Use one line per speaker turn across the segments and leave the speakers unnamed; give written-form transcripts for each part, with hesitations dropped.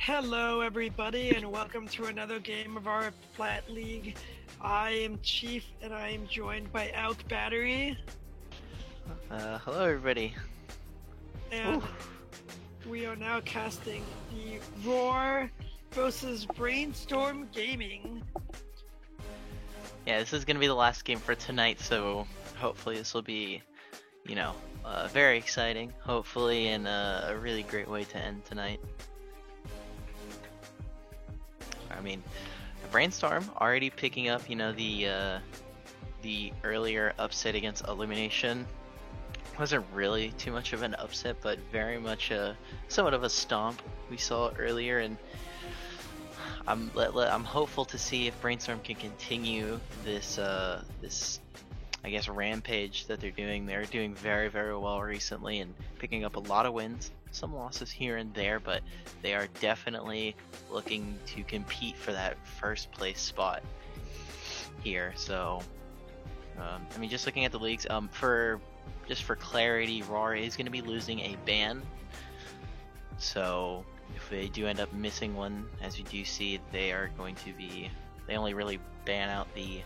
Hello, everybody, and welcome to another game of our Flat League. I am Chief, and I am joined by Alk Battery,
Hello everybody.
and we are now casting the Roar versus Brainstorm Gaming.
Yeah, this is gonna be the last game for tonight, so hopefully this will be, very exciting. Hopefully, and a really great way to end tonight. I mean, Brainstorm already picking up, the earlier upset against Illumination. Wasn't really too much of an upset, but very much somewhat of a stomp we saw earlier, and I'm hopeful to see if Brainstorm can continue this I guess rampage that they're doing. They're doing very well recently and picking up a lot of wins, some losses here and there, but they are definitely looking to compete for that first place spot here. So I mean, just looking at the leagues, for clarity, Roar is going to be losing a ban. So if they do end up missing one, as you do see, they only really ban out the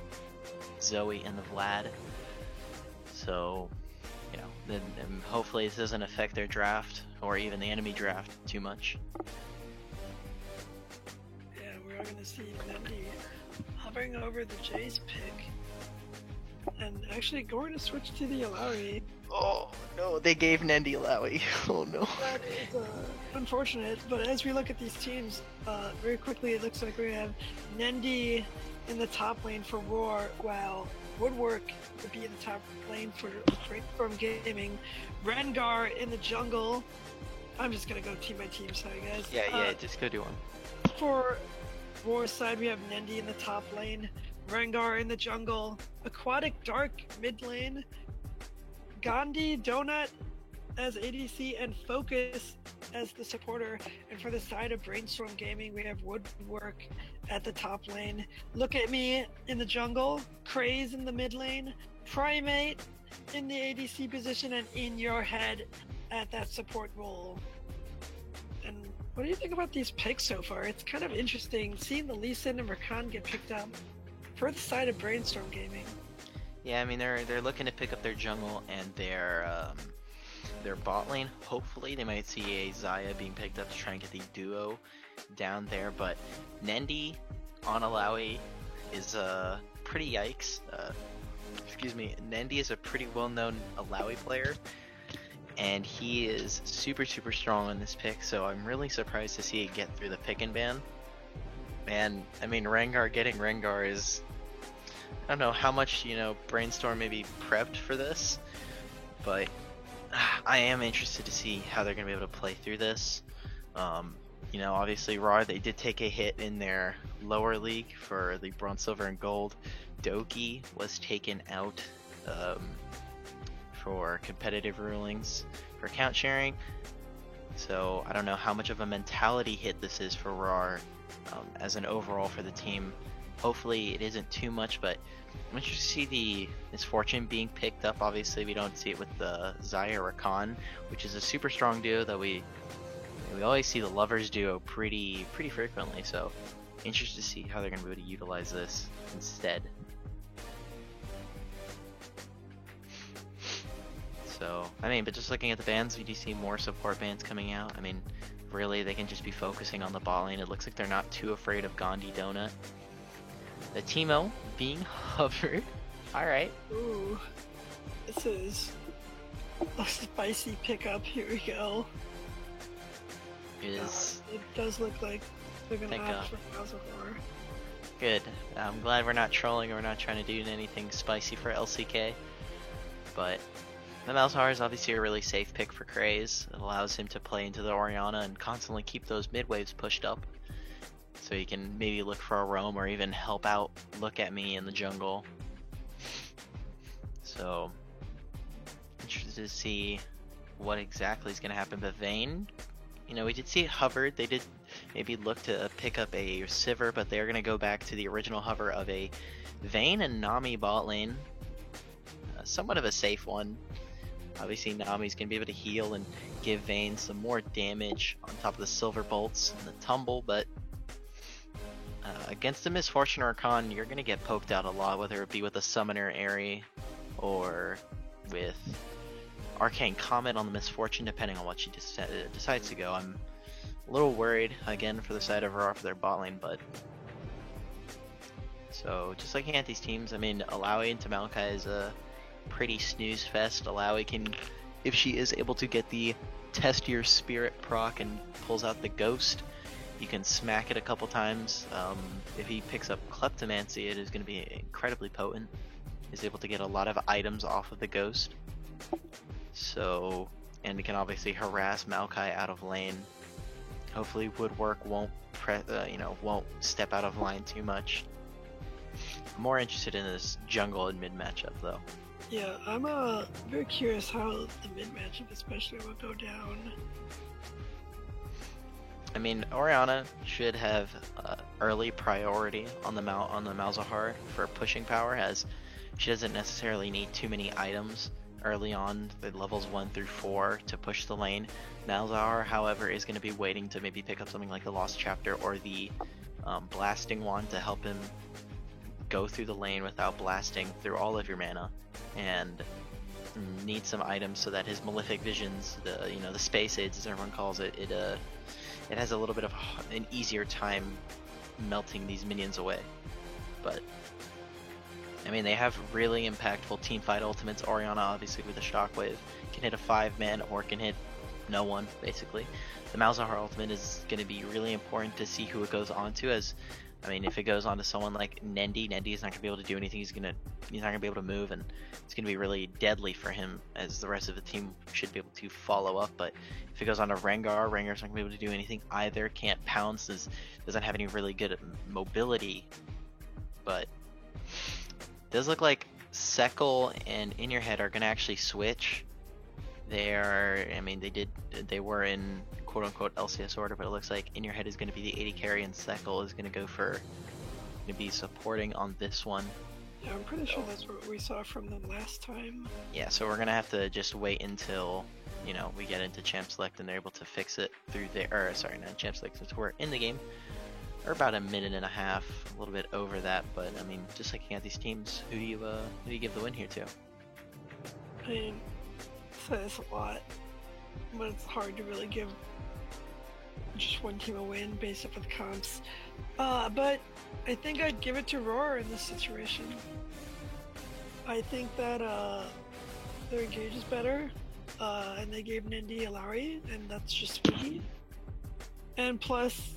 Zoe and the Vlad. So, then hopefully this doesn't affect their draft or even the enemy draft too much.
Yeah, we're going to see Nendy hovering over the Jace pick, and actually going to switch to the Alawi.
Oh no, they gave Nendy Alawi. Oh no.
That is unfortunate, but as we look at these teams, very quickly it looks like we have Nendy in the top lane for Roar, while Woodwork would be in the top lane for Brainstorm Gaming. Rengar in the jungle. I'm just gonna go team by team, sorry guys.
Yeah, just go do one.
For Roar's side, we have Nendy in the top lane, Rengar in the jungle, Aquatic Dark mid lane, Gandhi Donut as ADC, and Focus as the supporter. And for the side of Brainstorm Gaming, we have Woodwork at the top lane, Look at Me in the jungle, Craze in the mid lane, Primate in the ADC position, and In Your Head at that support role. And what do you think about these picks so far? It's kind of interesting seeing the Lee Sin and Rakan get picked up for the side of Brainstorm Gaming.
Yeah, I mean they're looking to pick up their jungle and their bot lane. Hopefully they might see a Xayah being picked up to try and get the duo down there, but Nendy on Alawi is pretty yikes. Nendy is a pretty well-known Alawi player, and he is super strong on this pick, so I'm really surprised to see it get through the pick and ban. And I mean, getting Rengar is, I don't know how much Brainstorm maybe prepped for this, but I am interested to see how they're going to be able to play through this. Obviously Roar, they did take a hit in their lower league for the bronze, silver, and gold. Doki was taken out for competitive rulings for account sharing. So I don't know how much of a mentality hit this is for Roar as an overall for the team. Hopefully it isn't too much, but I'm interested to see the Misfortune being picked up. Obviously we don't see it with the Xayah Rakan, which is a super strong duo that we always see the lovers duo pretty frequently, so interested to see how they're going to be able to utilize this instead. So, I mean, but just looking at the bans, we do see more support bans coming out. I mean, really, they can just be focusing on the bot lane. It looks like they're not too afraid of Gandhi Donut. The Teemo being hovered. Alright.
Ooh, this is a spicy pickup. Here we go. It does look like they're gonna opt for House of Horror.
Good. I'm glad we're not trolling or we're not trying to do anything spicy for LCK. But the Malzahar is obviously a really safe pick for Craze. It allows him to play into the Orianna and constantly keep those mid waves pushed up. So he can maybe look for a roam or even help out Look at Me in the jungle. So interested to see what exactly is going to happen. But Vayne, we did see it hovered. They did maybe look to pick up a Sivir, but they're going to go back to the original hover of a Vayne and Nami bot lane. Somewhat of a safe one. Obviously Nami's gonna be able to heal and give Vayne some more damage on top of the silver bolts and the tumble, but against the Misfortune or Khan, you're gonna get poked out a lot, whether it be with a Summoner Aerie or with Arcane Comet on the Misfortune, depending on what she decides to go. I'm a little worried again for the side of Aurora for their bot lane, but so just like Anti's teams, I mean, Alawi into Maokai is a pretty snooze fest. Alawi can, if she is able to get the Test Your Spirit proc and pulls out the Ghost, you can smack it a couple times. If he picks up Kleptomancy, it is going to be incredibly potent. He's able to get a lot of items off of the Ghost. So, and he can obviously harass Maokai out of lane. Hopefully Woodwork won't won't step out of line too much. I'm more interested in this jungle and mid matchup though.
Yeah, I'm very curious how the mid matchup especially will go down.
I mean, Orianna should have early priority on the Malzahar for pushing power, as she doesn't necessarily need too many items early on, the levels 1 through 4, to push the lane. Malzahar, however, is going to be waiting to maybe pick up something like the Lost Chapter or the Blasting Wand to help him go through the lane without blasting through all of your mana, and need some items so that his Malefic Visions, the Space Aids as everyone calls it, it has a little bit of an easier time melting these minions away. But I mean, they have really impactful teamfight ultimates. Orianna, obviously, with a Shockwave, can hit a 5-man or can hit no one, basically. The Malzahar ultimate is going to be really important to see who it goes on to, as, I mean, if it goes on to someone like Nendi is not going to be able to do anything. He's not going to be able to move, and it's going to be really deadly for him, as the rest of the team should be able to follow up. But if it goes on to Rengar's not going to be able to do anything either. Can't pounce, doesn't have any really good mobility. But it does look like Sekal and In Your Head are going to actually switch. They were in quote-unquote LCS order, but it looks like In Your Head is going to be the AD carry and Sekal is going to be supporting on this one.
Yeah, I'm pretty sure that's what we saw from them last time.
Yeah, so we're going to have to just wait until, we get into Champ Select and they're able to fix it through not Champ Select, since we're in the game. Or about a minute and a half, a little bit over that, but I mean, just looking at these teams, who do you give the win here to?
I mean, says a lot, but it's hard to really give just one team a win based off of the comps. But I think I'd give it to Roar in this situation. I think that their engage is better, and they gave Nindi Alawi, and that's just me. And plus,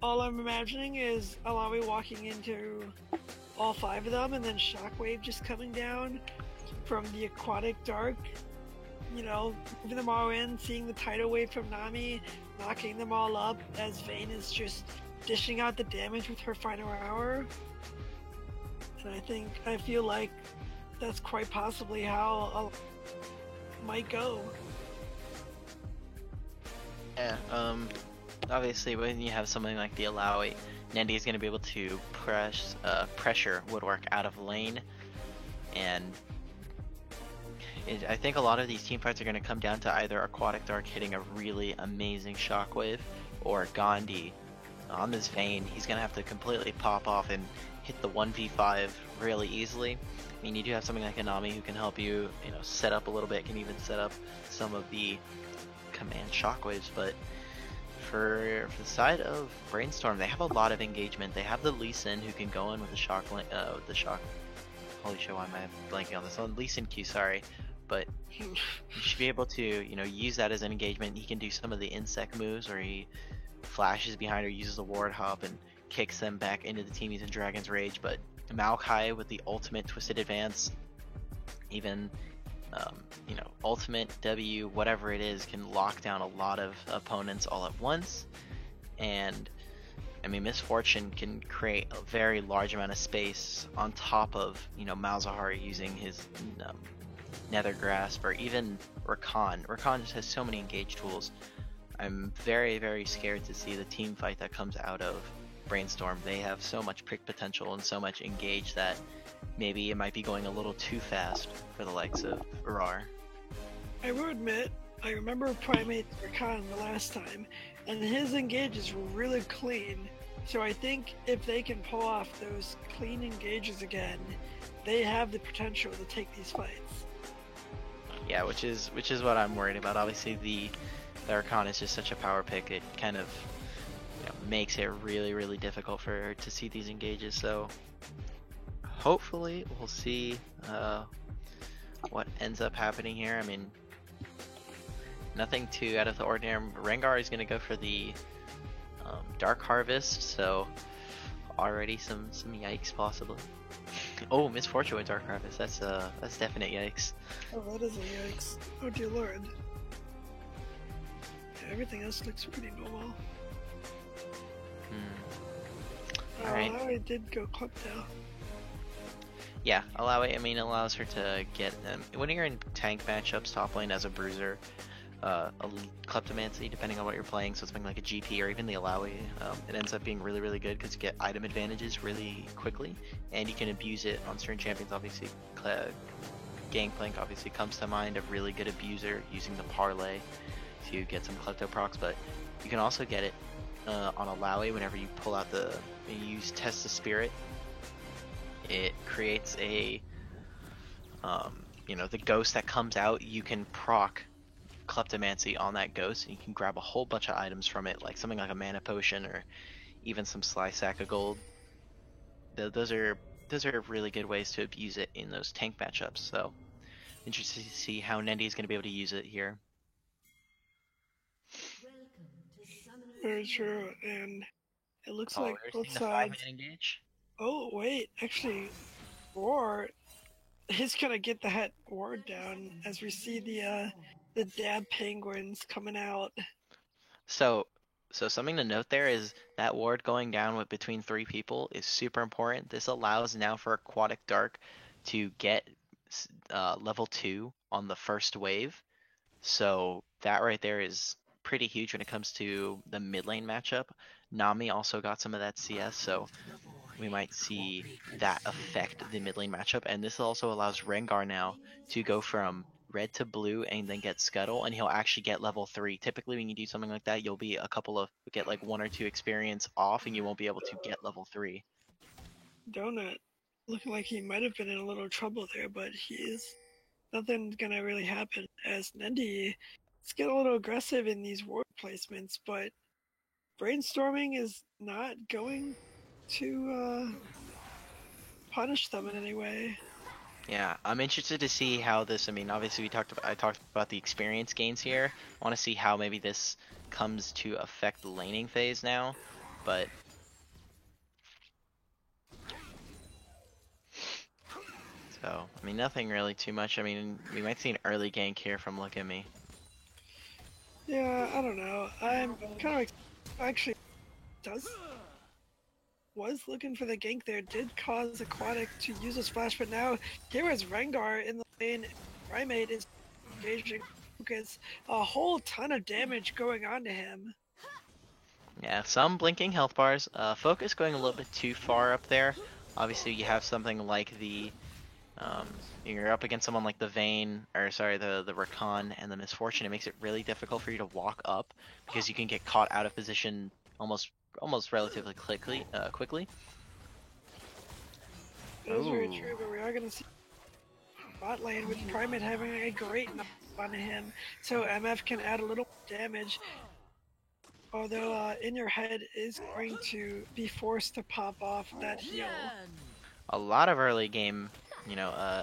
all I'm imagining is Alawi walking into all 5 of them, and then Shockwave just coming down from the Aquatic Dark, moving them all in, seeing the tidal wave from Nami, knocking them all up as Vayne is just dishing out the damage with her final hour. And I feel like that's quite possibly how it might go.
Yeah, obviously when you have something like the Alawi, Nendi is going to be able to pressure Woodwork out of lane, and I think a lot of these team fights are going to come down to either Aquatic Dark hitting a really amazing Shockwave, or Gandhi on this Vayne. He's going to have to completely pop off and hit the 1v5 really easily. I mean, you do have something like Anami who can help you, set up a little bit, can even set up some of the command Shockwaves, but for the side of Brainstorm, they have a lot of engagement. They have the Lee Sin who can go in with the shock. Holy shit, why am I blanking on this one? Lee Sin Q, sorry. But you should be able to, use that as an engagement. He can do some of the insect moves, or he flashes behind or uses a ward hop and kicks them back into the team using Dragon's Rage. But Maokai with the ultimate Twisted Advance, even ultimate W, whatever it is, can lock down a lot of opponents all at once. And I mean, Misfortune can create a very large amount of space on top of, Malzahar using his Nether Grasp, or even Rakan. Rakan just has so many engage tools. I'm very, very scared to see the team fight that comes out of Brainstorm. They have so much pick potential and so much engage that maybe it might be going a little too fast for the likes of Urar.
I will admit, I remember Primate Rakan the last time, and his engages were really clean. So I think if they can pull off those clean engages again, they have the potential to take these fights.
Yeah, which is what I'm worried about. Obviously, the Rakan is just such a power pick. It kind of makes it really difficult for her to see these engages. So hopefully we'll see what ends up happening here. I mean, nothing too out of the ordinary. Rengar is going to go for the Dark Harvest, so already some yikes possibly. Oh, Misfortune with Dark Harvest. That's definite yikes.
Oh, that is a yikes. Oh dear lord. Yeah, everything else looks pretty normal.
All right.
I did go Klepto.
Yeah, I mean, allows her to get them. When you're in tank matchups, top lane as a bruiser, a Kleptomancy, depending on what you're playing, so something like a GP or even the Alawi, it ends up being really good because you get item advantages really quickly, and you can abuse it on certain champions. Obviously, Gangplank obviously comes to mind, a really good abuser using the parlay to get some Klepto procs, but you can also get it on Alawi whenever you pull out you use Test the Spirit. It creates a, the ghost that comes out, you can proc Kleptomancy on that ghost, and you can grab a whole bunch of items from it, like something like a mana potion or even some sly sack of gold. Those are really good ways to abuse it in those tank matchups, so interested to see how Nendi is going to be able to use it here.
Very true, and it looks like
we're
both
seeing the
sides.
5-man engage.
Oh wait, actually, Roar is gonna get that ward down as we see the dab penguins coming out.
So something to note there is that ward going down with between 3 people is super important. This allows now for Aquatic Dark to get level 2 on the first wave. So that right there is pretty huge when it comes to the mid lane matchup. Nami also got some of that CS, so we might see that affect the mid lane matchup. And this also allows Rengar now to go from red to blue and then get Scuttle, and he'll actually get level 3. Typically when you do something like that, you'll be get like 1 or 2 experience off, and you won't be able to get level 3.
Donut looking like he might have been in a little trouble there, but nothing's gonna really happen as Nendi is getting a little aggressive in these ward placements, but brainstorming is not going to punish them in any way.
Yeah, I'm interested to see how this. I mean, obviously I talked about the experience gains here. I want to see how maybe this comes to affect the laning phase now, but so I mean, nothing really too much. I mean, we might see an early gank here from Look At Me.
Yeah, I don't know. I'm kind of actually was looking for the gank there. Did cause Aquatic to use a splash, but now here is Rengar in the lane. Primate is engaging Focus. A whole ton of damage going on to him.
Yeah, some blinking health bars. Focus going a little bit too far up there. Obviously, you have something like the you're up against someone like the Vayne, or sorry, the Rakan and the Misfortune. It makes it really difficult for you to walk up because you can get caught out of position almost relatively quickly.
That is very true, but we are going to see bot lane with Primate having a great knock on him, so MF can add a little damage. Although In Your Head is going to be forced to pop off that heal.
A lot of early game,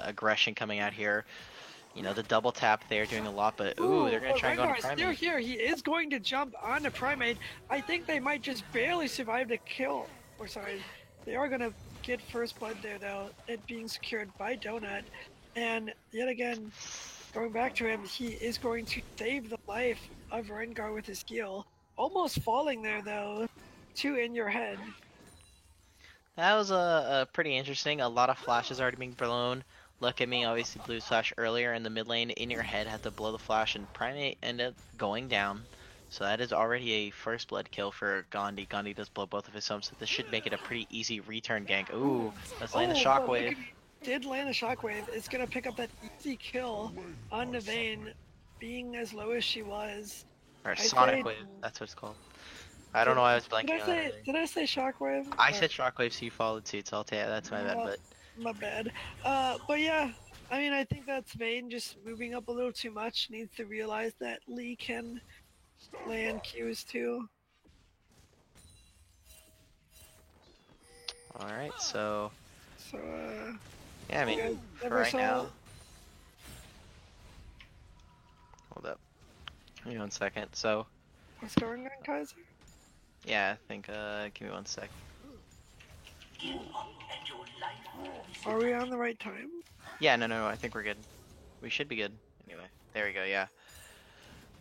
aggression coming out here. The double tap there doing a lot, but they're gonna try and go on Primate.
Still here. He is going to jump onto Primate. I think they might just barely survive the kill. Or sorry, they are gonna get first blood there though. It being secured by Donut, and yet again, going back to him, he is going to save the life of Rengar with his heal. Almost falling there though, to In Your Head.
That was a pretty interesting. A lot of flashes already being blown. Look At Me obviously blew flash earlier in the mid lane. In Your Head had to blow the flash, and Primate ended up going down. So that is already a first blood kill for Gandhi. Gandhi does blow both of his homes, so this should make it a pretty easy return gank. Ooh, let's land the shockwave.
Did land a shockwave. It's gonna pick up that easy kill on the Vayne. being as low as she was.
Or
I'd
Sonic
say-
Wave, that's what it's called. I don't know why I was blanking on it.
Did I say Shockwave?
I said Shockwave, so you followed suit, so that's my bad, but...
My bad. But yeah, I mean, I think that's Vayne just moving up a little too much. Needs to realize that Lee can land Qs too.
Alright, so...
So,
yeah, I mean,
you guys
for
ever
right
saw-
now... Hold up. Give me 1 second. So,
What's going on, Kaiser?
yeah, I think, give me 1 sec.
Are we on the right time?
Yeah, no, I think we're good. We should be good. Anyway, there we go, yeah.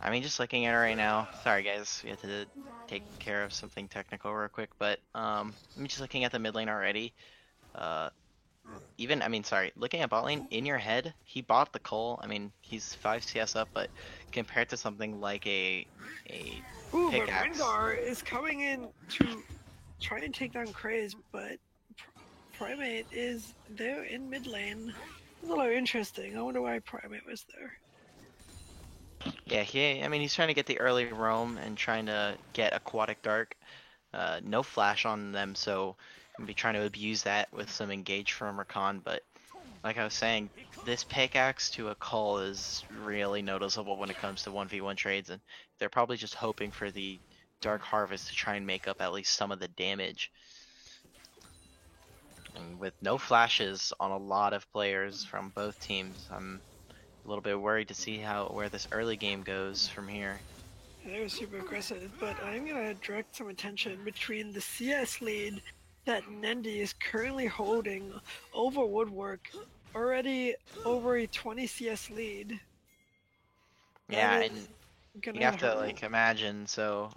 I mean, just looking at it right now, sorry guys, we had to take care of something technical real quick, but, I'm just looking at the mid lane already. Looking at bot lane, in your head, he bought the Cole. I mean, he's 5 CS up, but compared to something like a
Ooh,
pickaxe.
but Rengar is coming in to try and take down Craze, but Primate is there in mid lane. It's a little interesting. I wonder why Primate was there.
Yeah, he's trying to get the early roam and trying to get Aquatic Dark. No flash on them, so I'm be trying to abuse that with some engage from Rakan, but like I was saying, this pickaxe to a Cull is really noticeable when it comes to 1v1 trades, and they're probably just hoping for the Dark Harvest to try and make up at least some of the damage. And with no flashes on a lot of players from both teams, I'm a little bit worried to see where this early game goes from here.
They were super aggressive, but I'm gonna direct some attention between the CS lead that Nendi is currently holding over Woodwork, already over a 20 CS lead.
Yeah,
That
and
is gonna
you have to
hurt.
imagine, so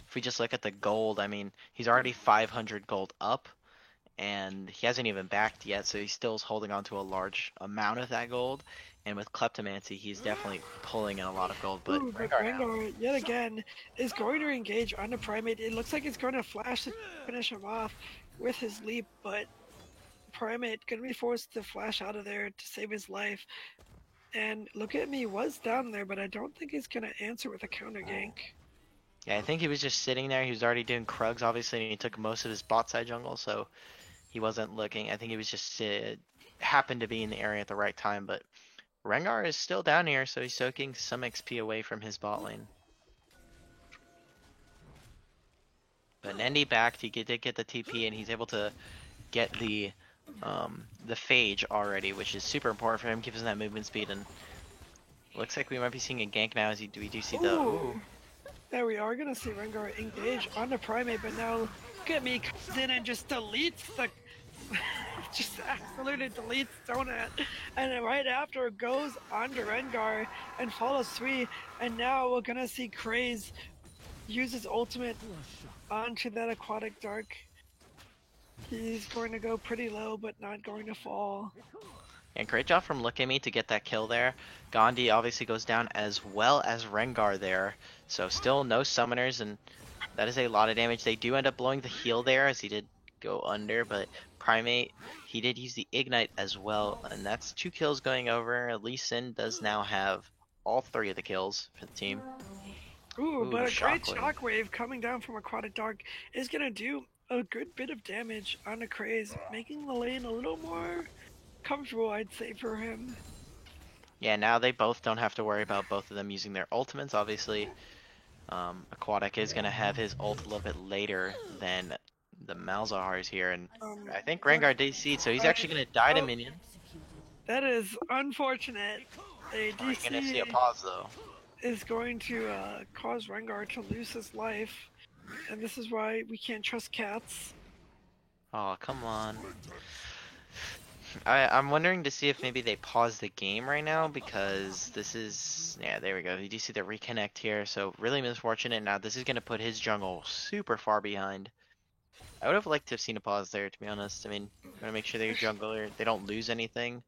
if we just look at the gold, I mean, he's already 500 gold up, and he hasn't even backed yet, so he still is holding on to a large amount of that gold. And with Kleptomancy, he's definitely pulling in a lot of gold. But
Ooh, but
Rengar now,
Rengar, yet again, is going to engage on the Primate. It looks like it's going to flash to finish him off with his leap, but Primate going to be forced to flash out of there to save his life. And look at me, was down there, but I don't think he's going to answer with a counter gank.
yeah, I think he was just sitting there. He was already doing Krugs, obviously, and he took most of his bot side jungle, so he wasn't looking. I think he was just happened to be in the area at the right time, but Rengar is still down here, so he's soaking some XP away from his bot lane. But Nendi backed, he did get the TP, and he's able to get the Phage already, which is super important for him, gives him that movement speed, and looks like we might be seeing a gank now as we do see the... Ooh.
There we are going to see Rengar engage on the Primate, but now look at me, comes in and just deletes the... just absolutely deletes Donut, and then right after goes on to Rengar and follows 3, and now we're gonna see Craze use his ultimate onto that Aquatic Dark. He's going to go pretty low, but not going to fall.
And great job from Look at Me to get that kill there. Gandhi obviously goes down as well as Rengar there, so still no summoners, and that is a lot of damage. They do end up blowing the heal there as he did go under, but Primate, he did use the Ignite as well, and that's 2 kills going over. Lee Sin does now have all 3 of the kills for the team.
Ooh, but a great
Shockwave.
Shockwave coming down from Aquatic Dark is going to do a good bit of damage on the Craze, making the lane a little more comfortable, I'd say, for him.
Yeah, now they both don't have to worry about both of them using their ultimates. Obviously, Aquatic is going to have his ult a little bit later than the Malzahars here, and I think Rengar DC'd, so he's actually going to die to minion.
That is unfortunate. A
You're going to see a
DC
pause, though.
is going to cause Rengar to lose his life, and this is why we can't trust cats.
Oh, come on. I'm wondering to see if maybe they pause the game right now, because this is... Yeah, there we go. You do see the reconnect here, so really misfortunate. Now this is going to put his jungle super far behind. I would have liked to have seen a pause there, to be honest. I mean, you want to make sure that your jungler, they don't lose anything.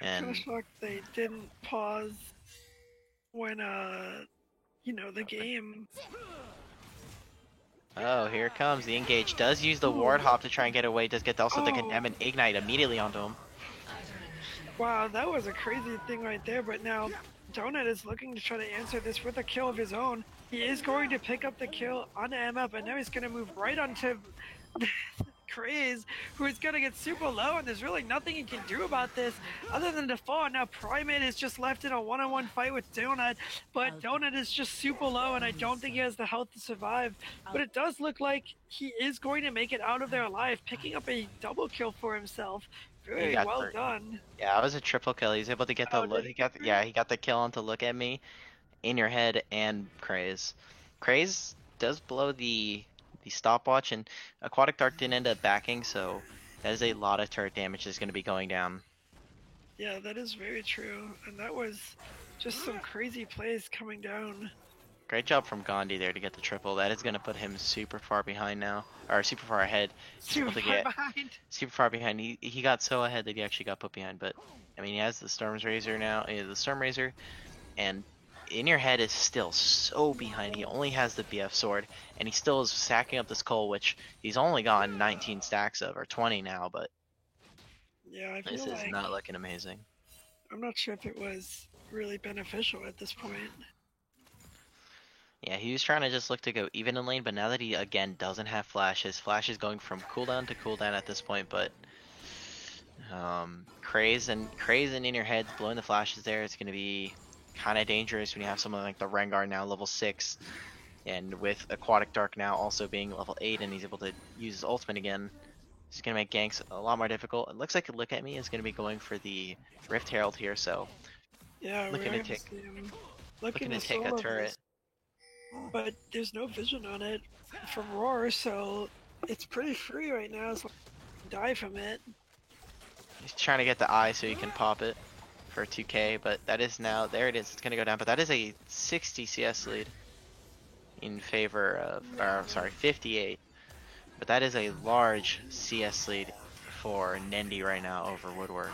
I'm
And
shocked they didn't pause when, the game.
oh, here it comes. The engage does use the ward hop to try and get away. Does get also the condemn and ignite immediately onto him.
Wow, that was a crazy thing right there, but now Donut is looking to try to answer this with a kill of his own. He is going to pick up the kill on MF, and now he's going to move right onto Craze, who is going to get super low, and there's really nothing he can do about this other than to fall. Now Primate is just left in a one-on-one fight with Donut, but Donut is just super low, and I don't think he has the health to survive. But it does look like he is going to make it out of there alive, picking up a double kill for himself. Very well done.
Yeah, it was a triple kill. He's able to get the look. He got the kill on to Look at Me, In Your Head, and Craze. Craze does blow the stopwatch, and Aquatic Dark didn't end up backing, so that is a lot of turret damage that's going to be going down.
Yeah, that is very true, and that was just some crazy plays coming down.
Great job from Gandhi there to get the triple. That is going to put him super far behind now, or super far ahead.
Super
far behind. He got so ahead that he actually got put behind. But I mean, he has the Storm's Razor now. He has the Storm Razor, and In Your Head is still so behind. He only has the BF sword, and he still is sacking up this coal, which he's only gotten 19 stacks of, or 20 now. But
yeah, I feel
this is
like
not looking amazing.
I'm not sure if it was really beneficial at this point.
Yeah, he was trying to just look to go even in lane, but now that he again doesn't have flash, his flash is going from cooldown to cooldown at this point. But Craze and In Your Head blowing the flashes there. It's going to be kind of dangerous when you have someone like the Rengar now level 6, and with Aquatic Dark now also being level 8, and he's able to use his ultimate again. It's going to make ganks a lot more difficult. It looks like Look at Me is going to be going for the Rift Herald here, so
yeah,
looking to take a turret.
But there's no vision on it from Roar, so it's pretty free right now. So die from it.
He's trying to get the eye so he can pop it for 2k, but that is now, there it is, it's gonna go down, but that is a 60 CS lead in favor of, or sorry, 58, but that is a large CS lead for Nendi right now over Woodwork.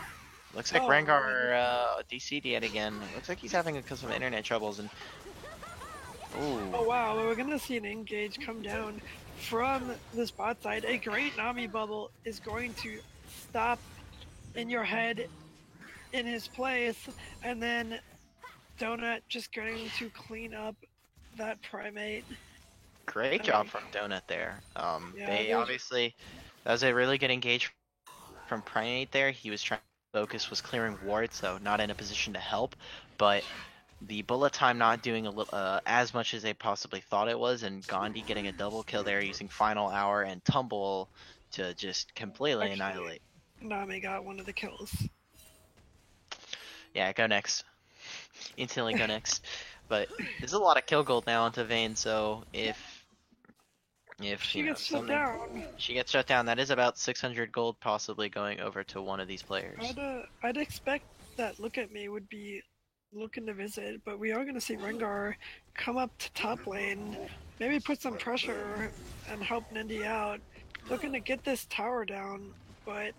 Looks like Rengar DC'd yet again. Looks like he's having some internet troubles, and ooh.
Oh wow, we're gonna see an engage come down from this bot side. A great Nami bubble is going to stop In Your Head in his place, and then Donut just going to clean up that Primate.
Great job from Donut there. They obviously, that was a really good engage from Primate there. He was trying to focus, was clearing wards, so not in a position to help, but the bullet time not doing as much as they possibly thought it was, and Gandhi getting a double kill there using Final Hour and Tumble to just completely annihilate.
Nami got one of the kills.
Yeah, go next. Instantly go next. But there's a lot of kill gold now onto Vayne, so if
she gets shut down.
She gets shut down. That is about 600 gold possibly going over to one of these players.
I'd expect that Look at Me would be looking to visit, but we are going to see Rengar come up to top lane, maybe put some pressure and help Nendi out. Looking to get this tower down, but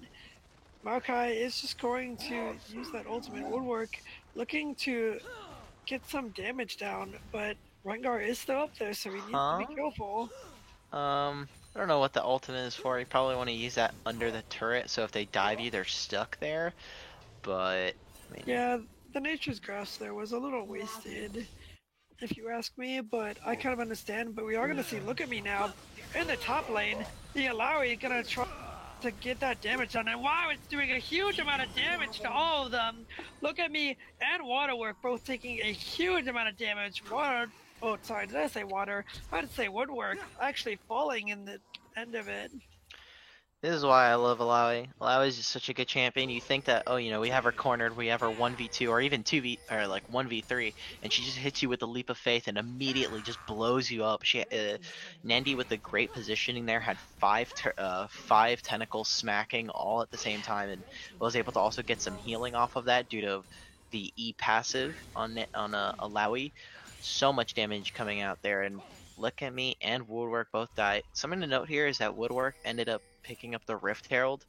Maokai is just going to use that ultimate Woodwork, looking to get some damage down, but Rengar is still up there, so he needs to be careful.
I don't know what the ultimate is for. You probably want to use that under the turret, so if they dive you, they're stuck there. But I mean,
yeah, the Nature's Grass there was a little wasted, if you ask me, but I kind of understand. But we are going to see Look at Me now in the top lane. The Alawi is going to try to get that damage done, and wow, it's doing a huge amount of damage to all of them. Look at Me and Waterwork both taking a huge amount of damage. Oh, sorry, did I say water? I did say Woodwork, actually falling in the end of it.
This is why I love Alawi. Alawi is just such a good champion. You think that, oh, you know, we have her cornered, we have her 1v2 or even 2v or like 1v3, and she just hits you with a leap of faith and immediately just blows you up. She Nendi with the great positioning there had five tentacles smacking all at the same time, and was able to also get some healing off of that due to the E passive on Alawi. So much damage coming out there, and Look at Me and Woodwork both died. Something to note here is that Woodwork ended up picking up the Rift Herald.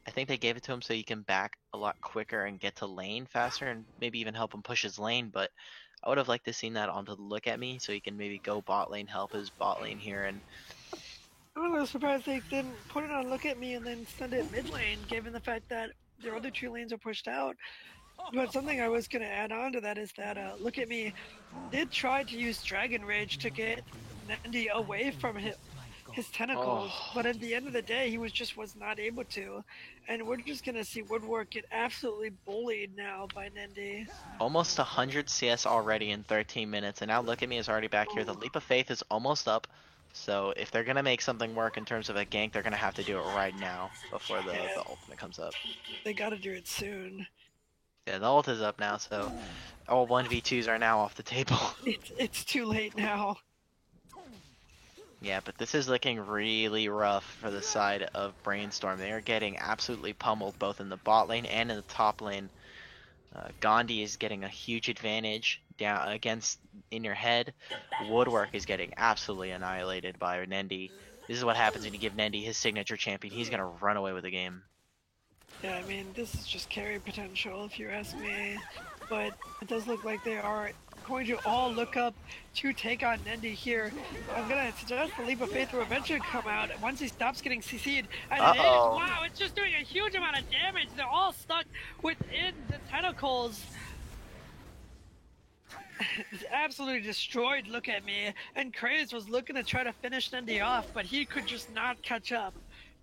I think they gave it to him so he can back a lot quicker and get to lane faster, and maybe even help him push his lane, but I would have liked to seen that onto the Look at Me so he can maybe go bot lane, help his bot lane here. And
I'm a little surprised they didn't put it on Look at Me and then send it mid lane, given the fact that their other two lanes are pushed out. But something I was going to add on to that is that Look at Me did try to use Dragon Rage to get Nendi away from his tentacles, but
Oh,
at the end of the day, he was not able to, and we're just gonna see Woodwork get absolutely bullied now by Nendi.
almost 100 CS already in 13 minutes, and now Look at Me is already back here. The Leap of Faith is almost up, so if they're gonna make something work in terms of a gank, they're gonna have to do it right now before the
Yeah,
ultimate comes up.
they gotta do it soon.
Yeah, the ult is up now, so all 1v2s are now off the table.
It's too late now.
Yeah, but this is looking really rough for the side of Brainstorm. They are getting absolutely pummeled both in the bot lane and in the top lane. Gandhi is getting a huge advantage down against In Your Head. Woodwork is getting absolutely annihilated by Nendi. This is what happens when you give Nendi his signature champion. He's gonna run away with the game.
Yeah, I mean, this is just carry potential if you ask me, but it does look like they are going to all look up to take on Nendi here. I'm gonna suggest the Leap of Faith will eventually come out once he stops getting CC'd. And it is,
Uh-oh.
wow, it's just doing a huge amount of damage. They're all stuck within the tentacles. It's absolutely destroyed, Look at Me, and Craze was looking to try to finish Nendi off, but he could just not catch up.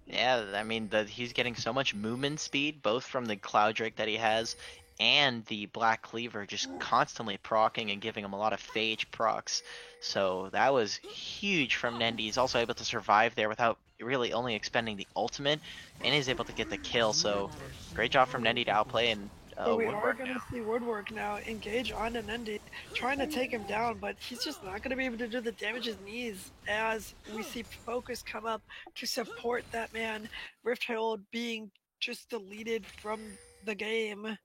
Yeah, I mean, he's getting so much movement speed, both from the Cloud Drake that he has and the Black Cleaver just constantly proccing and giving him a lot of phage procs. So that was huge from Nendi. He's also able to survive there without really only expending the ultimate, and he's able to get the kill. So great job from Nendi to outplay and
But we are
Woodwork
going
now.
to see Woodwork now engage onto Nendi, trying to take him down, but he's just not going to be able to do the damage his needs as we see Focus come up to support that man. Rifthold being just deleted from the game.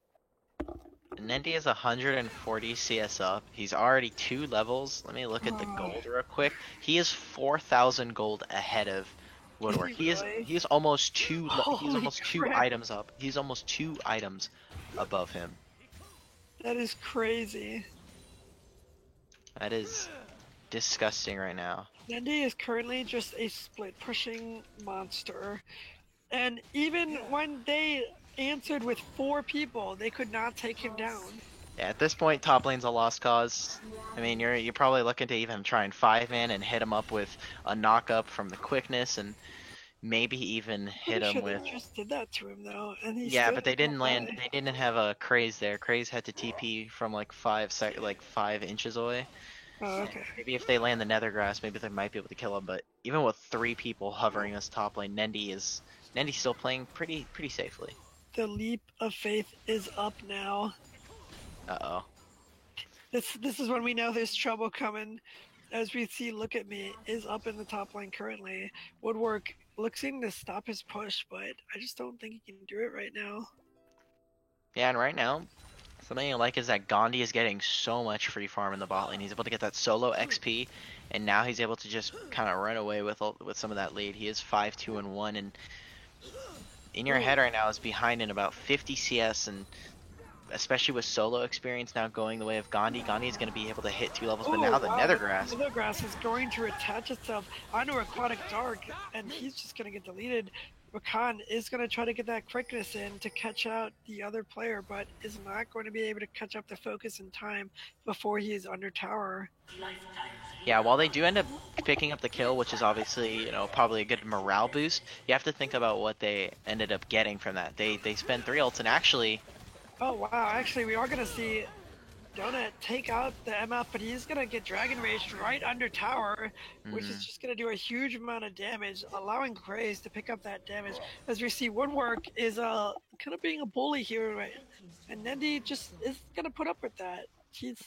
Nendi is 140 CS up. He's already 2 levels. Let me look at the gold real quick. He is 4,000 gold ahead of Woodwork.
Is he really?
He is almost he's
Holy
almost 2
crap.
items up. He's almost 2 items above him.
That is crazy.
That is disgusting right now.
Nendi is currently just a split pushing monster. And even when they answered with 4 people, they could not take him down.
Yeah, at this point, top lane's a lost cause. I mean, you're probably looking to even try and 5-man and hit him up with a knock-up from the quickness, and maybe even hit him with.
They just did that to him though, and he.
Yeah, but they didn't land. They didn't have a Craze there. Craze had to TP from like 5 inches away.
Oh, okay.
Maybe if they land the Nethergrass, maybe they might be able to kill him. But even with 3 people hovering this top lane, Nendi's still playing pretty safely.
The Leap of Faith is up now.
Uh-oh.
This is when we know there's trouble coming. As we see, Look at Me is up in the top lane currently. Woodwork looking to stop his push, but I just don't think he can do it right now.
Yeah, and right now, something I like is that Gandhi is getting so much free farm in the bot lane. He's able to get that solo XP, and now he's able to just kind of run away with some of that lead. He is 5-2-1, and In Your Head right now is behind in about 50 CS, and especially with solo experience now going the way of Gandhi, Gandhi is going to be able to hit 2 levels, but now the Nethergrass.
The Nethergrass is going to attach itself onto Aquatic Dark, and he's just going to get deleted. Rakan is going to try to get that quickness in to catch out the other player, but is not going to be able to catch up the Focus in time before he is under tower.
Yeah, while they do end up picking up the kill, which is obviously, probably a good morale boost, you have to think about what they ended up getting from that. They spend 3 ults, and actually...
Oh wow, actually we are going to see Donut take out the MF, but he's going to get Dragon Rage right under tower, which is just going to do a huge amount of damage, allowing Craze to pick up that damage. As we see, Woodwork is kind of being a bully here, right? And Nendi just is going to put up with that. He's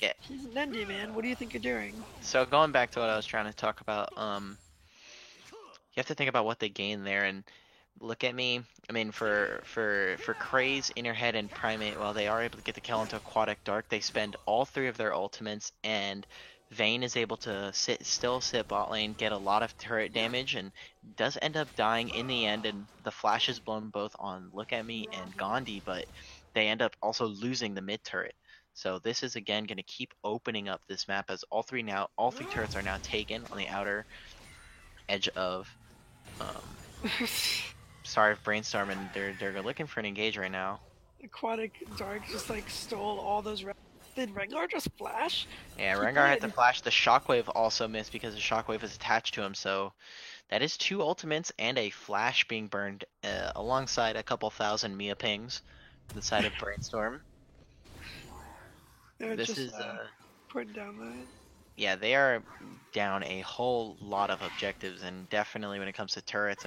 Nendi, man. What do you think you're doing?
So going back to what I was trying to talk about, you have to think about what they gain there, and Look at Me. I mean, for Craze, In Your Head, and Primate, while they are able to get the kill into Aquatic Dark, they spend all 3 of their ultimates, and Vayne is able to still sit bot lane, get a lot of turret damage, and does end up dying in the end, and the flash is blown both on Look at Me and Gandhi, but they end up also losing the mid turret. So this is again going to keep opening up this map as all 3 turrets are now taken on the outer edge of Brainstorm, and they're looking for an engage right now.
Aquatic Dark just like stole all those. Did Rengar just flash?
Yeah,
He
Rengar had to
did.
flash. The Shockwave also missed because the Shockwave is attached to him, so that is 2 ultimates and a flash being burned alongside a couple thousand Mia pings from the side of Brainstorm.
They're
This
just
is
putting down that.
yeah, they are down a whole lot of objectives, and definitely when it comes to turrets,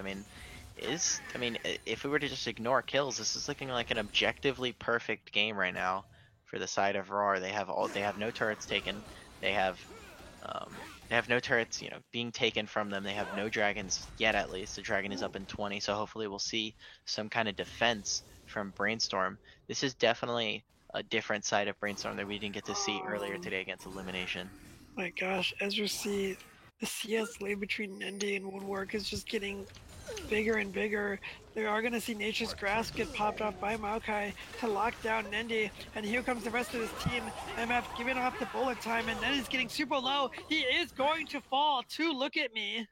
if we were to just ignore kills, this is looking like an objectively perfect game right now for the side of Roar. They have no turrets taken. They have um, they have no turrets, being taken from them. They have no dragons yet, at least. The dragon is up in 20, so hopefully we'll see some kind of defense from Brainstorm. This is definitely a different side of Brainstorm that we didn't get to see earlier today against Elimination.
My gosh, Ezra C, the CS lane between Nendi and Woodwork is just getting bigger and bigger. They are going to see Nature's Grasp get popped off by Maokai to lock down Nendi. And here comes the rest of his team. MF giving off the bullet time, and Nendi's getting super low. He is going to fall to Look at Me.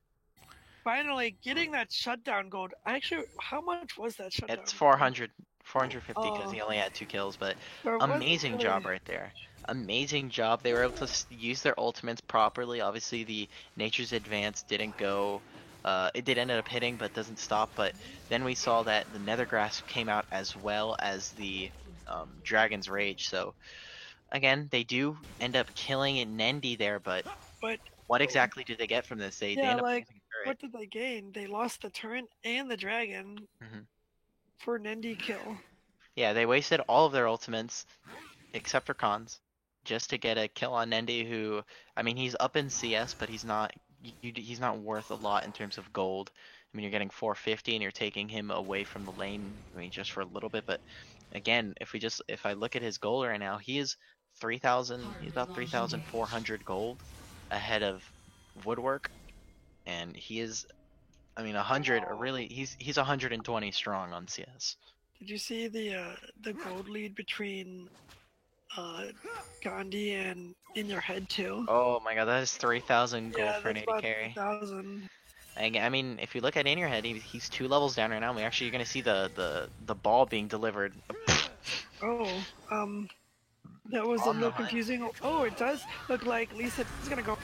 Finally getting that shutdown gold. Actually, how much was that shutdown?
It's 400, 450 because he only had 2 kills, but amazing
really...
job right there. Amazing job. They were able to use their ultimates properly. Obviously, the Nature's Advance didn't go. It did end up hitting, but doesn't stop. But then we saw that the Nether Grasp came out as well as the Dragon's Rage. So again, they do end up killing Nendi there, but what exactly did they get from this? They end up losing a turret.
What did they gain? They lost the turret and the dragon for Nendi kill.
Yeah, they wasted all of their ultimates except for Khans just to get a kill on Nendi, who, I mean, he's up in CS, but he's not worth a lot in terms of gold. I mean, you're getting 450 and you're taking him away from the lane, I mean, just for a little bit. But again, if I look at his gold right now, he's about 3,400 gold ahead of Woodwork, and he is, I mean, 100, or really, he's 120 strong on CS.
Did you see the gold lead between Gandhi and In Your Head too?
Oh my god, that is 3,000 gold for an AD carry.
3,000.
I mean, if you look at In Your Head, he's 2 levels down right now. You're gonna see the ball being delivered.
That was a little confusing. Oh, it does look like Lisa is gonna go.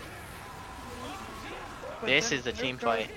But this is the team fight.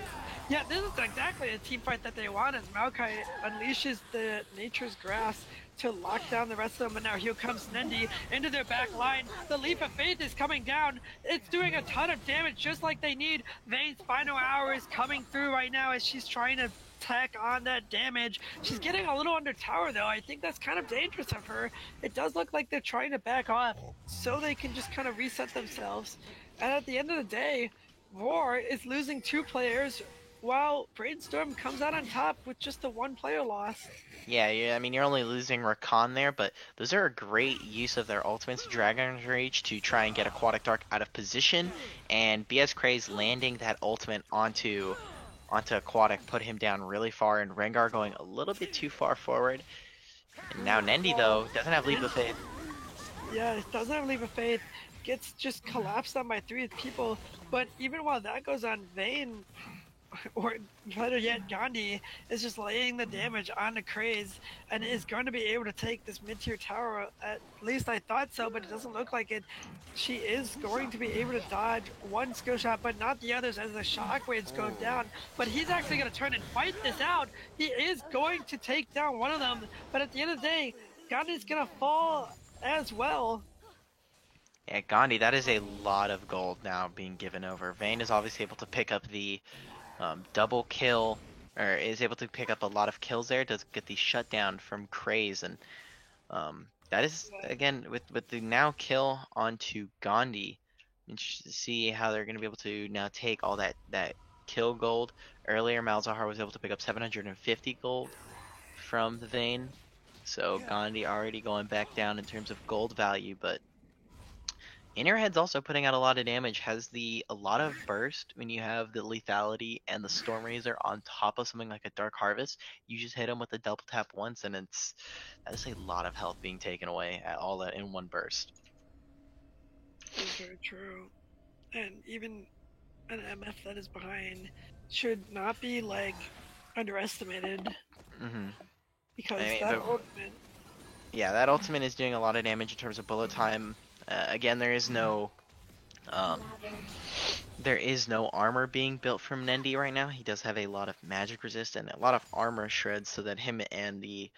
Yeah, this is exactly a team fight that they want, as Maokai unleashes the Nature's Grasp to lock down the rest of them, and now here comes Nendi into their back line. The Leap of Faith is coming down. It's doing a ton of damage, just like they need. Vayne's final hour is coming through right now as she's trying to tack on that damage. She's getting a little under tower, though. I think that's kind of dangerous of her. It does look like they're trying to back off so they can just kind of reset themselves. And at the end of the day, Roar is losing 2 players, while Brainstorm comes out on top with just a 1-player loss.
Yeah, I mean, you're only losing Rakan there, but those are a great use of their ultimates. Dragon's Rage to try and get Aquatic Dark out of position, and BS Craze landing that ultimate onto Aquatic put him down really far, and Rengar going a little bit too far forward. And now Nendi, though, doesn't have Leap of Faith.
Yeah, it doesn't have Leap of Faith. Gets just collapsed on by 3 people, but even while that goes on, Vayne, or better yet, Gandhi is just laying the damage on the Craze and is going to be able to take this mid-tier tower. At least I thought so, but it doesn't look like it. She is going to be able to dodge 1 skill shot, but not the others as the shockwaves go down. But he's actually going to turn and fight this out. He is going to take down one of them, but at the end of the day, Gandhi's going to fall as well.
Yeah, Gandhi, that is a lot of gold now being given over. Vayne is obviously able to pick up the double kill, or is able to pick up a lot of kills there, does get the shutdown from Craze, and that is, again, with the now kill onto Gandhi, interested to see how they're going to be able to now take all that kill gold. Earlier, Malzahar was able to pick up 750 gold from the Vayne, so Gandhi already going back down in terms of gold value, but In Your Head's also putting out a lot of damage, has a lot of burst when you have the lethality and the Storm Razor on top of something like a Dark Harvest. You just hit him with a double tap once, and that is a lot of health being taken away at all that in one burst.
That's very true. And even an MF that is behind should not be like underestimated.
Mm-hmm.
Because that ultimate
Yeah, that ultimate is doing a lot of damage in terms of bullet time. Again, um, there is no armor being built from Nendi right now. He does have a lot of magic resist and a lot of armor shreds so that him and the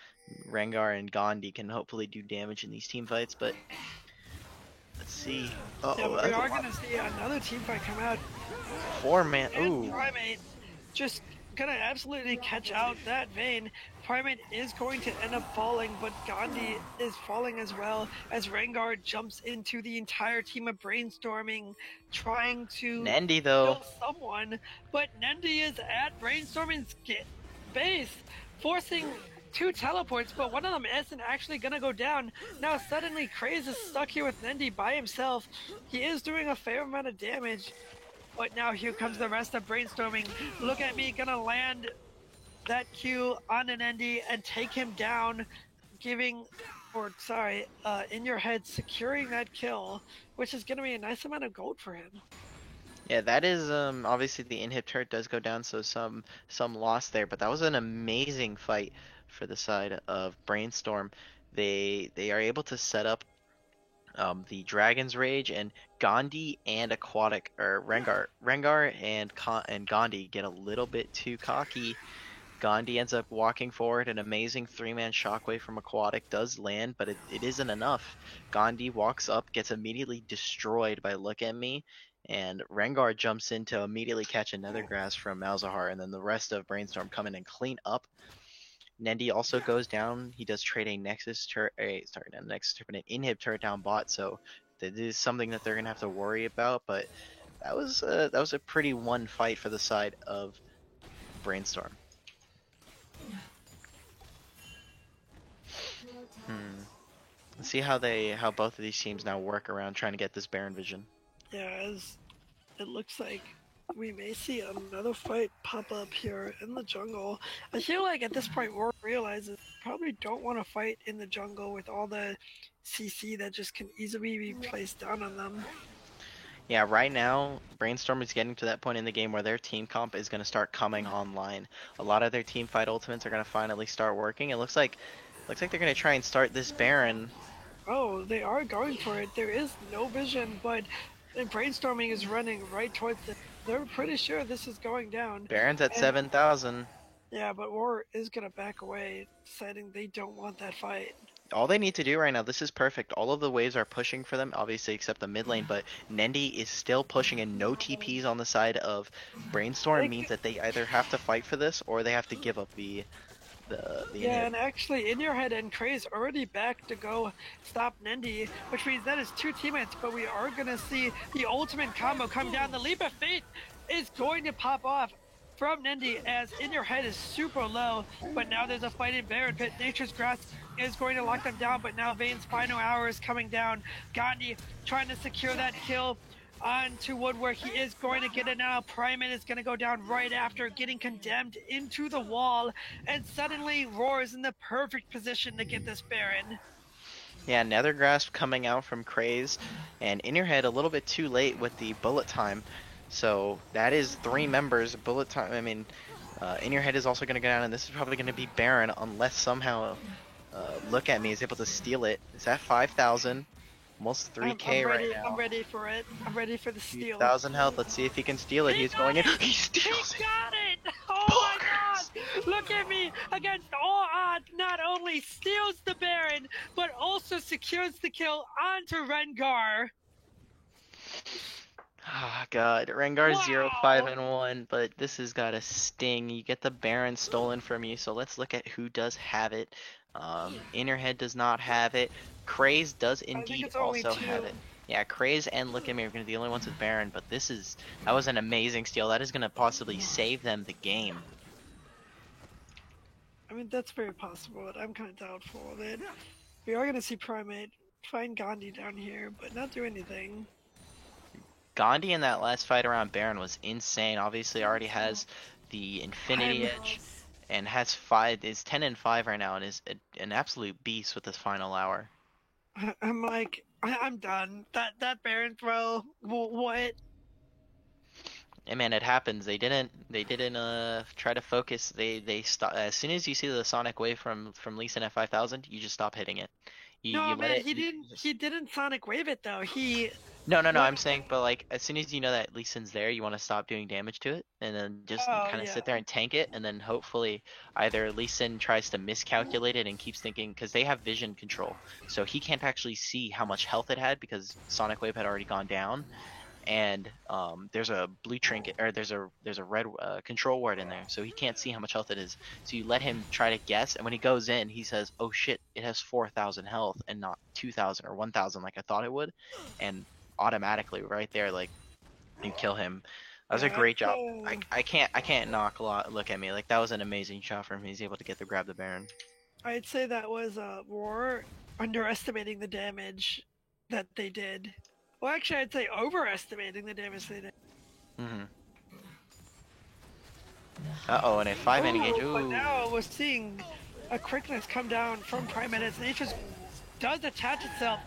Rengar and Gandhi can hopefully do damage in these team fights, but let's see.
Yeah,
Uh-oh,
but we
that's a
are
lot.
gonna see another team fight come out.
4-man.
And
Ooh.
Primate just gonna absolutely catch out that Vayne. Primate is going to end up falling, but Gandhi is falling as well as Rengar jumps into the entire team of brainstorming, trying to
Nendi, though.
kill someone. But Nendi is at brainstorming's base, forcing two teleports, but one of them isn't actually gonna go down. Now suddenly Kraze is stuck here with Nendi by himself. He is doing a fair amount of damage. But now here comes the rest of brainstorming. Look at me, gonna land that Q on an Endy and take him down, in your head, securing that kill, which is gonna be a nice amount of gold for him.
Yeah, that is obviously the inhib turret does go down, so some loss there, but that was an amazing fight for the side of Brainstorm. They are able to set up the Dragon's Rage, and Gandhi and Aquatic or Rengar and Gandhi get a little bit too cocky. Gandhi ends up walking forward. An amazing 3-man shockwave from Aquatic does land, but it isn't enough. Gandhi walks up, gets immediately destroyed by Look at Me, and Rengar jumps in to immediately catch another grass from Malzahar, and then the rest of Brainstorm come in and clean up. Nendi also goes down. He does trade a Nexus turret, an inhib turret down bot, so that is something that they're gonna have to worry about. But that was a pretty one fight for the side of Brainstorm. Let's see how both of these teams now work around trying to get this Baron vision.
Yeah, as it looks like we may see another fight pop up here in the jungle. I feel like at this point Roar realizes probably don't want to fight in the jungle with all the CC that just can easily be placed down on them.
Yeah, right now, Brainstorm is getting to that point in the game where their team comp is going to start coming online. A lot of their team fight ultimates are going to finally start working. It looks like they're going to try and start this Baron.
Oh, they are going for it. There is no vision, but brainstorming is running right towards them. They're pretty sure this is going down.
Baron's at 7,000.
Yeah, but War is gonna back away, deciding they don't want that fight.
All they need to do right now, this is perfect. All of the waves are pushing for them, obviously except the mid lane, but Nendi is still pushing, and no TPs on the side of Brainstorm means that they either have to fight for this or they have to give up the
yeah,
inhib.
and actually, in your head, and Kraze already back to go stop Nendi, which means that is two teammates, but we are gonna see the ultimate combo come down. The Leap of Faith is going to pop off from Nendi as in your head is super low, but now there's a fight in Baron Pit. Nature's Grasp is going to lock them down, but now Vayne's final hour is coming down. Gandhi trying to secure that kill onto Woodward. He is going to get it now. Primate is going to go down right after getting condemned into the wall, and suddenly Roar is in the perfect position to get this Baron.
Yeah, Nether Grasp coming out from Kraze, and in your head a little bit too late with the bullet time. So that is 3 members. Bullet time. I mean, in your head is also going to go down, and this is probably going to be Baron unless somehow Look at Me is able to steal it. It's at 5,000, almost 3K right now.
I'm ready for it. I'm ready for the steal.
1,000 health. Let's see if he can steal it. He's going in. He steals it.
He got it! Oh my god! Look at me! Against all odds, not only steals the Baron, but also secures the kill onto Rengar.
Oh god, Rengar
Wow.
0-5-1, but this has got a sting. You get the Baron stolen from you, so let's look at who does have it. Innerhead does not have it. Kraze does indeed also have it. Yeah, Kraze and Look at Me are going to be the only ones with Baron, but that was an amazing steal. That is going to possibly save them the game.
I mean, that's very possible, but I'm kind of doubtful of it. We are going to see Primate find Gandhi down here, but not do anything.
Gandhi in that last fight around Baron was insane. Obviously already has the Infinity Edge and has 5, is 10-5 right now, and is an absolute beast with this final hour.
I'm like, I'm done. That Baron throw, what?
Hey man, it happens. They didn't try to focus. They stop as soon as you see the sonic wave from Lee Sin at 5,000, you just stop hitting it. You
No,
let
man,
it
he
you
didn't.
just
He didn't Sonic Wave it though. He
no,
what?
I'm saying, but like as soon as you know that Lee Sin's there, you want to stop doing damage to it and then just
Oh
kind of
yeah.
sit there and tank it, and then hopefully either Lee Sin tries to miscalculate it and keeps thinking, because they have vision control, so he can't actually see how much health it had because Sonic Wave had already gone down, and there's a blue trinket, or there's a red control ward in there, so he can't see how much health it is. So you let him try to guess, and when he goes in, he says, "Oh shit, it has 4,000 health and not 2,000 or 1,000 like I thought it would," and automatically right there, like you kill him. That was a
Yeah,
great job. I can't knock a lot. Look at me, like that was an amazing shot from him. He's able to get the grab the Baron.
I'd say that was Roar underestimating the damage that they did. Well, actually, I'd say overestimating the damage they did.
Mm-hmm. Uh-oh, and a 5-man engage.
But
Ooh.
now we're seeing a quickness come down from Primeape as Nature's does attach itself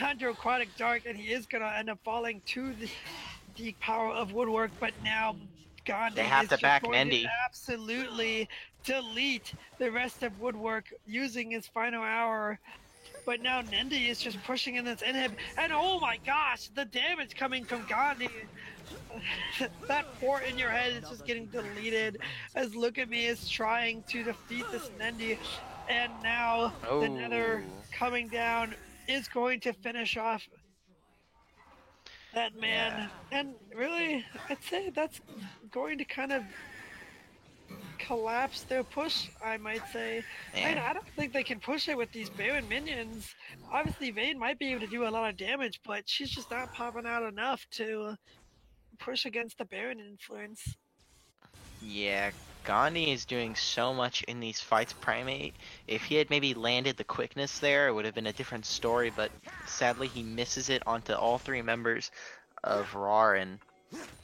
onto Aquatic Dark, and he is gonna end up falling to the power of Woodwork. But now Gandhi
They have
is
to
just
back
going to
Nendy.
absolutely delete the rest of Woodwork using his final hour. But now Nendi is just pushing in this inhib, and oh my gosh, the damage coming from Gandhi. That fort in your head is just getting deleted as Look at Me is trying to defeat this Nendi, and now the Nether
Oh.
coming down is going to finish off that
Yeah.
man. And really, I'd say that's going to kind of collapse their push, I might say. And
Yeah.
I don't think they can push it with these Baron minions. Obviously, Vayne might be able to do a lot of damage, but she's just not popping out enough to push against the Baron influence.
Yeah, Gandhi is doing so much in these fights, Primate. If he had maybe landed the quickness there, it would have been a different story, but sadly he misses it onto all three members of RAR, and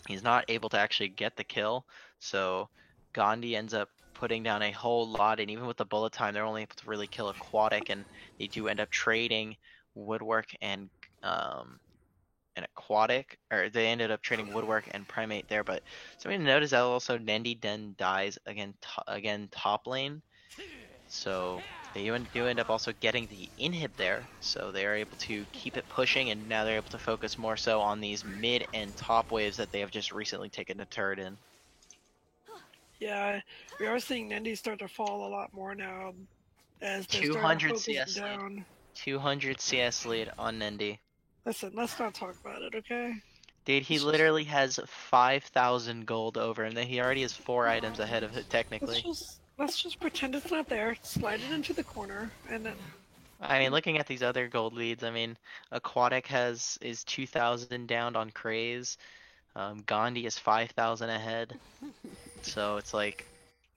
he's not able to actually get the kill. So Gandhi ends up putting down a whole lot, and even with the bullet time, they're only able to really kill Aquatic, and they do end up trading Woodwork um, and Aquatic, or they ended up trading Woodwork and Primate there. But something to note is that also Nendi Den dies again top lane, so they do end up also getting the inhib there, so they are able to keep it pushing, and now they're able to focus more so on these mid and top waves that they have just recently taken a turret in.
Yeah, we are seeing Nendi start to fall a lot more now as they're starting to
200
focus
CS lead.
down.
200 CS lead on Nendi.
Listen, let's not talk about it, okay?
Dude, he literally has 5,000 gold over, and then he already has 4 items ahead of it, technically.
Let's just pretend it's not there. Slide it into the corner, and then
I mean, looking at these other gold leads, I mean, Aquatic is 2,000 down on Craze. Gandhi is 5,000 ahead. So it's like,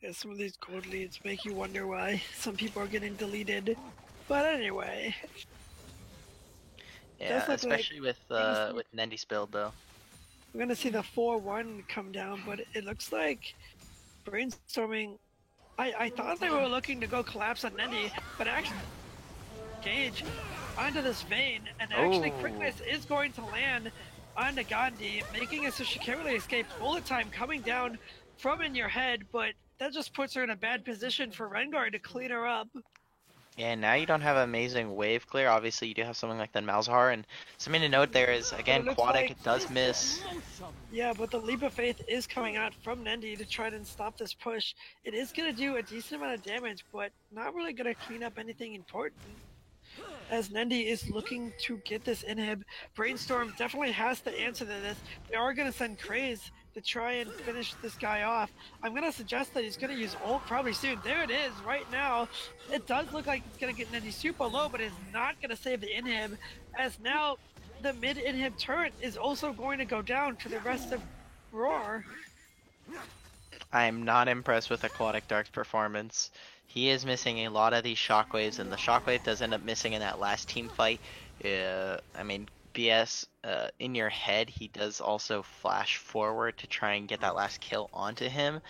yeah, some of these gold leads make you wonder why some people are getting deleted. But anyway,
yeah,
does look
especially with Nendi's build though.
we're gonna see the 4-1 come down, but it looks like brainstorming. I thought they were looking to go collapse on Nendi, but actually Gage onto this Vayne, and actually
Oh.
quickness is going to land onto Gandhi, making it so she can't really escape. Bullet time coming down from in your head, but that just puts her in a bad position for Rengar to clean her up.
Yeah, now you don't have amazing wave clear. Obviously, you do have something like the Malzahar, and something to note there is, again,
looks
Aquatic
like-
does miss.
Yeah, but the Leap of Faith is coming out from Nendi to try and stop this push. It is going to do a decent amount of damage, but not really going to clean up anything important. As Nendi is looking to get this inhib, Brainstorm definitely has to answer to this. They are going to send Craze to try and finish this guy off. I'm going to suggest that he's going to use ult probably soon. There it is right now. It does look like it's going to get Nendi super low, but it's not going to save the inhib, as now the mid inhib turret is also going to go down to the rest of Roar.
I am not impressed with Aquatic Dark's performance. He is missing a lot of these shockwaves, and the shockwave does end up missing in that last team fight. I mean, BS, in your head, he does also flash forward to try and get that last kill onto him.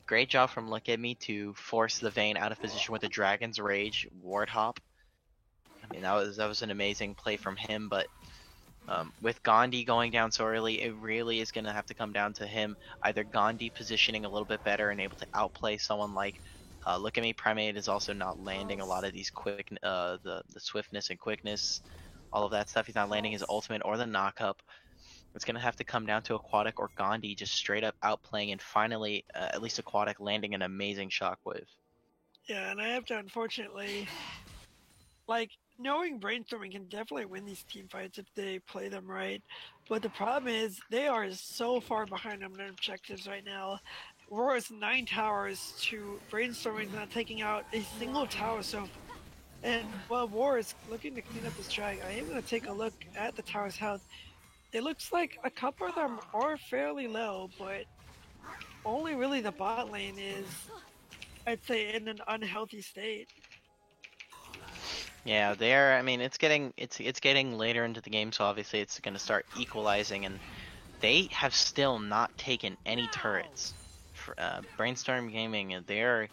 Great job from Look at Me to force the Vayne out of position with the Dragon's Rage ward hop. I mean, that was an amazing play from him, but With Gandhi going down so early, it really is going to have to come down to him either Gandhi positioning a little bit better and able to outplay someone like look at me. Primate is also not landing a lot of these quick the swiftness and quickness, all of that stuff. He's not landing his ultimate or the knock up. It's going to have to come down to Aquatic or Gandhi just straight up outplaying and finally at least Aquatic landing an amazing shockwave.
Yeah, and I have to unfortunately, like, knowing Brainstorming can definitely win these team fights if they play them right. But the problem is they are so far behind on their objectives right now. Roar's 9 towers to Brainstorming not taking out a single tower so. And while War is looking to clean up this drag, I am going to take a look at the tower's health. It looks like a couple of them are fairly low, but only really the bot lane is, I'd say, in an unhealthy state.
Yeah, there. I mean, it's getting later into the game, so obviously it's going to start equalizing, and they have still not taken any turrets. For, Brainstorm Gaming, they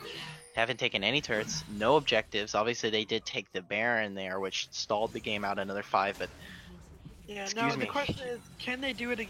haven't taken any turrets, no objectives. Obviously, they did take the Baron there, which stalled the game out another 5. But
Yeah,
excuse
now
me.
the question is, can they do it again?